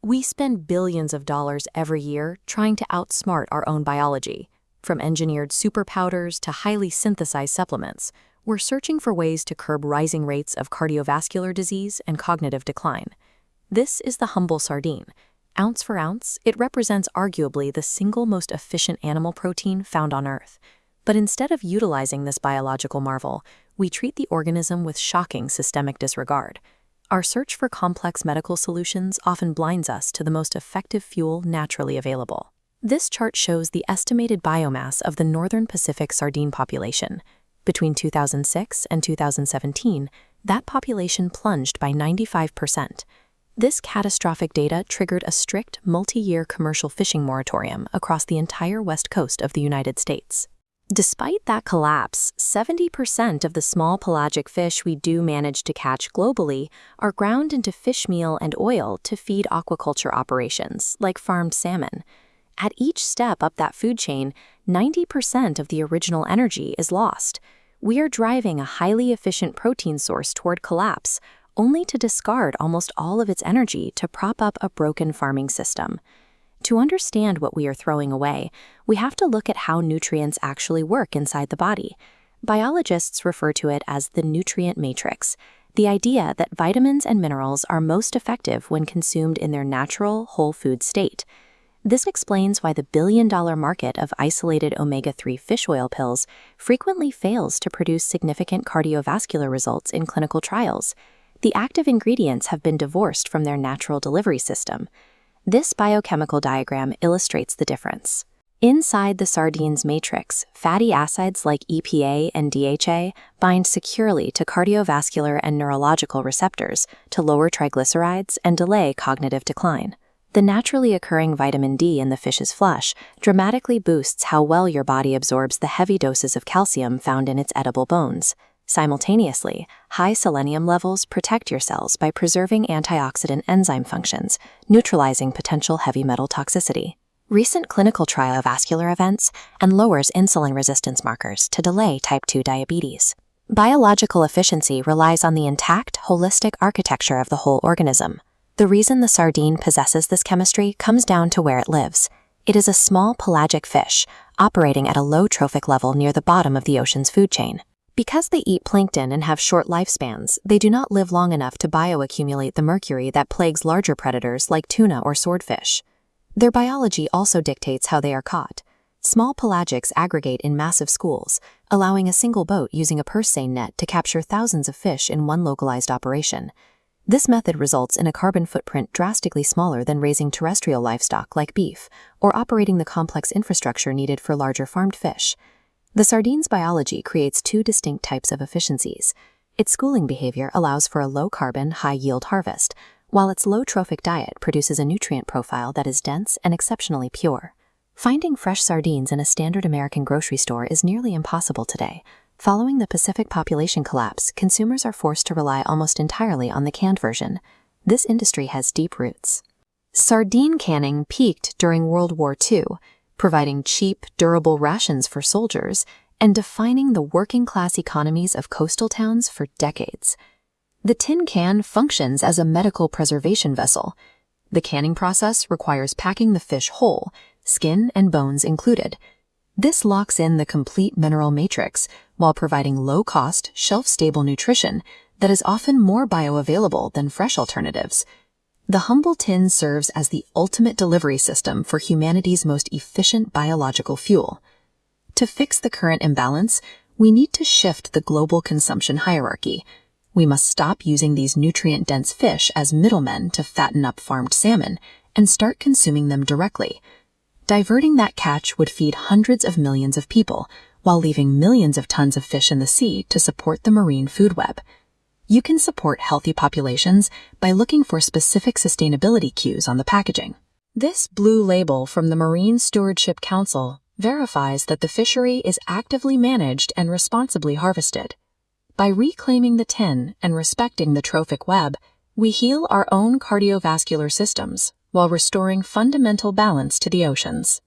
We spend billions of dollars every year trying to outsmart our own biology. From engineered super powders to highly synthesized supplements, we're searching for ways to curb rising rates of cardiovascular disease and cognitive decline. This is the humble sardine. Ounce for ounce, it represents arguably the single most efficient animal protein found on Earth. But instead of utilizing this biological marvel, we treat the organism with shocking systemic disregard. Our search for complex medical solutions often blinds us to the most effective fuel naturally available. This chart shows the estimated biomass of the Northern Pacific sardine population. Between 2006 and 2017, that population plunged by 95%. This catastrophic data triggered a strict multi-year commercial fishing moratorium across the entire west coast of the United States. Despite that collapse, 70% of the small pelagic fish we do manage to catch globally are ground into fish meal and oil to feed aquaculture operations, like farmed salmon. At each step up that food chain, 90% of the original energy is lost. We are driving a highly efficient protein source toward collapse, only to discard almost all of its energy to prop up a broken farming system. To understand what we are throwing away, we have to look at how nutrients actually work inside the body. Biologists refer to it as the nutrient matrix, the idea that vitamins and minerals are most effective when consumed in their natural, whole food state. This explains why the billion-dollar market of isolated omega-3 fish oil pills frequently fails to produce significant cardiovascular results in clinical trials. The active ingredients have been divorced from their natural delivery system. This biochemical diagram illustrates the difference. Inside the Sardines Matrix, fatty acids like EPA and DHA bind securely to cardiovascular and neurological receptors to lower triglycerides and delay cognitive decline. The naturally occurring vitamin D in the fish's flesh dramatically boosts how well your body absorbs the heavy doses of calcium found in its edible bones. Simultaneously, high selenium levels protect your cells by preserving antioxidant enzyme functions, neutralizing potential heavy metal toxicity. Recent clinical trial vascular events and lowers insulin resistance markers to delay type 2 diabetes. Biological efficiency relies on the intact, holistic architecture of the whole organism. The reason the sardine possesses this chemistry comes down to where it lives. It is a small pelagic fish, operating at a low trophic level near the bottom of the ocean's food chain. Because they eat plankton and have short lifespans, they do not live long enough to bioaccumulate the mercury that plagues larger predators like tuna or swordfish. Their biology also dictates how they are caught. Small pelagics aggregate in massive schools, allowing a single boat using a purse seine net to capture thousands of fish in one localized operation. This method results in a carbon footprint drastically smaller than raising terrestrial livestock like beef or operating the complex infrastructure needed for larger farmed fish. The sardine's biology creates two distinct types of efficiencies. Its schooling behavior allows for a low-carbon, high-yield harvest, while its low trophic diet produces a nutrient profile that is dense and exceptionally pure. Finding fresh sardines in a standard American grocery store is nearly impossible today. Following the Pacific population collapse, consumers are forced to rely almost entirely on the canned version. This industry has deep roots. Sardine canning peaked during World War II, providing cheap, durable rations for soldiers and defining the working-class economies of coastal towns for decades. The tin can functions as a medical preservation vessel. The canning process requires packing the fish whole, skin and bones included. This locks in the complete mineral matrix while providing low-cost, shelf-stable nutrition that is often more bioavailable than fresh alternatives. The humble tin serves as the ultimate delivery system for humanity's most efficient biological fuel. To fix the current imbalance, we need to shift the global consumption hierarchy. We must stop using these nutrient-dense fish as middlemen to fatten up farmed salmon and start consuming them directly. Diverting that catch would feed hundreds of millions of people while leaving millions of tons of fish in the sea to support the marine food web. You can support healthy populations by looking for specific sustainability cues on the packaging. This blue label from the Marine Stewardship Council verifies that the fishery is actively managed and responsibly harvested. By reclaiming the tin and respecting the trophic web, we heal our own cardiovascular systems while restoring fundamental balance to the oceans.